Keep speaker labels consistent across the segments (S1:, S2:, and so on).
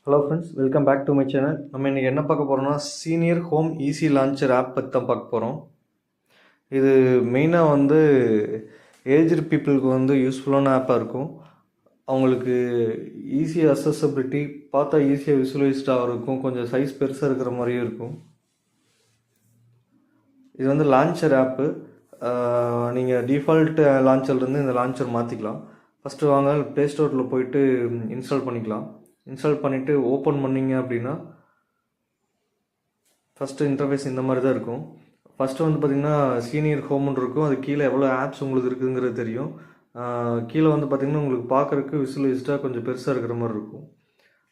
S1: Hello friends, welcome back to my channel. நம்ம இன்றைக்கி என்ன பார்க்க போகிறோம்னா senior home easy launcher app பற்றி தான் பார்க்க போகிறோம். இது மெயினாக ஏஜ்டு பீப்புளுக்கு யூஸ்ஃபுல்லான ஆப்பாக இருக்கும். அவங்களுக்கு ஈஸி அக்சசபிலிட்டி, பார்த்தா ஈஸியாக விசுவலைஸ்டாக இருக்கும், கொஞ்சம் சைஸ் பெருசாக இருக்கிற மாதிரியும் இருக்கும். இது லான்ச்சர் ஆப்பு. நீங்கள் டிஃபால்ட் லான்ச்சர்லேருந்து இந்த லான்ச்சர் மாற்றிக்கலாம். ஃபஸ்ட்டு வாங்க ப்ளே ஸ்டோரில் போயிட்டு இன்ஸ்டால் பண்ணிக்கலாம். இன்ஸ்டால் பண்ணிவிட்டு ஓப்பன் பண்ணிங்க அப்படின்னா ஃபஸ்ட்டு இன்டர்ஃபேஸ் இந்த மாதிரி தான் இருக்கும். ஃபஸ்ட்டு பார்த்திங்கன்னா சீனியர் ஹோம்னு இருக்கும். அது கீழே எவ்வளோ ஆப்ஸ் உங்களுக்கு இருக்குதுங்கிறது தெரியும். கீழே பார்த்திங்கன்னா உங்களுக்கு பார்க்குறதுக்கு விசுவலைஸ்டாக கொஞ்சம் பெருசாக இருக்கிற மாதிரி இருக்கும்.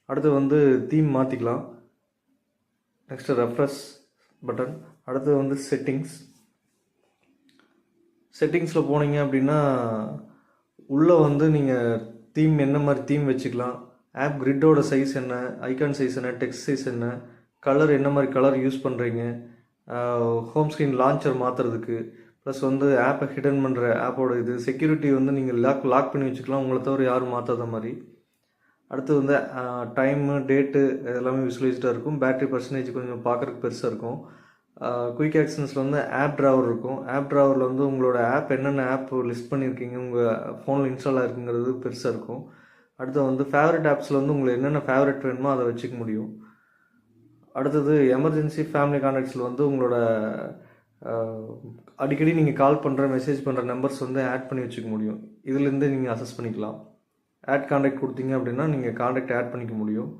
S1: அடுத்து தீம் மாற்றிக்கலாம். Next refresh button. அடுத்து செட்டிங்ஸில் போனீங்க அப்படின்னா உள்ளே நீங்கள் தீம் என்ன மாதிரி தீம் வச்சுக்கலாம், ஆப் கிரிட்டோட சைஸ் என்ன, ஐகான் சைஸ் என்ன, டெக்ஸ்ட் சைஸ் என்ன, கலர் என்ன மாதிரி கலர் யூஸ் பண்ணுறீங்க, ஹோம் ஸ்க்ரீன் லான்ச்சர் மாற்றுறதுக்கு, ப்ளஸ் ஆப்பை ஹிடன் பண்ணுற ஆப்போட இது செக்யூரிட்டி நீங்கள் லாக் பண்ணி வச்சுக்கலாம், உங்களை தவிர யாரும் மாற்றாத மாதிரி. அடுத்து டைமு டேட்டு எல்லாமே விசுவலைஸ்டாக இருக்கும். பேட்டரி பர்சன்டேஜ் கொஞ்சம் பார்க்குறதுக்கு பெருசாக இருக்கும். குயிக் ஆக்ஷன்ஸில் ஆப் ட்ராவர் இருக்கும். ஆப் ட்ராவரில் உங்களோட ஆப் என்னென்ன ஆப் லிஸ்ட் பண்ணியிருக்கீங்க, உங்கள் ஃபோனில் இன்ஸ்டால் ஆகிருக்குங்கிறது பெருசாக இருக்கும். அடுத்து ஃபேவரட் ஆப்ஸில் உங்களுக்கு என்னென்ன ஃபேவரட் வேணுமோ அதை வச்சுக்க முடியும். அடுத்தது எமர்ஜென்சி ஃபேமிலி கான்டாக்ட்ஸில் உங்களோட அடிக்கடி நீங்கள் கால் பண்ணுற மெசேஜ் பண்ணுற நம்பர்ஸ் ஆட் பண்ணி வச்சுக்க முடியும். இதுலேருந்து நீங்கள் அசஸ் பண்ணிக்கலாம். ஆட் கான்டாக்ட் கொடுத்தீங்க அப்படின்னா நீங்கள் கான்டாக்ட் ஆட் பண்ணிக்க முடியும்.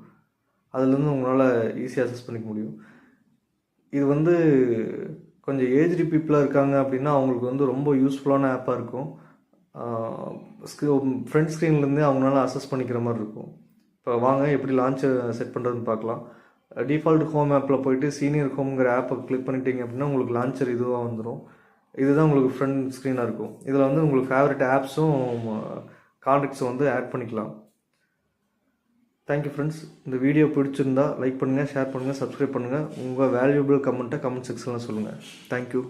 S1: அதுலேருந்து உங்களால் ஈஸியாக அசஸ் பண்ணிக்க முடியும். இது கொஞ்சம் ஏஜ்டு பீப்புளாக இருக்காங்க அப்படின்னா அவங்களுக்கு ரொம்ப யூஸ்ஃபுல்லான ஆப்பாக இருக்கும். ஃப்ரண்ட் ஸ்க்ரீன்லேருந்தே அவங்களால அசஸ் பண்ணிக்கிற மாதிரி இருக்கும். இப்போ வாங்க எப்படி லான்ச்சர் செட் பண்ணுறதுன்னு பார்க்கலாம். டிஃபால்ட் ஹோம் ஆப்பில் போய்ட்டு சீனியர் ஹோம்ங்கிற ஆப்பை கிளிக் பண்ணிட்டீங்க அப்படின்னா உங்களுக்கு லான்ச்சர் இதுவாக வந்துடும். இதுதான் உங்களுக்கு ஃப்ரண்ட் ஸ்க்ரீனாக இருக்கும். இதில் உங்களுக்கு ஃபேவரட் ஆப்ஸும் கான்டாக்ட்ஸும் ஆட் பண்ணிக்கலாம். Thank you friends. இந்த வீடியோ பிடிச்சிருந்தா லைக் பண்ணுங்கள், ஷேர் பண்ணுங்கள், சப்ஸ்கிரைப் பண்ணுங்கள். உங்கள் வேல்யூபிள் கமெண்ட்டை கமெண்ட் செக்ஷனில் சொல்லுங்கள். தேங்க்யூ.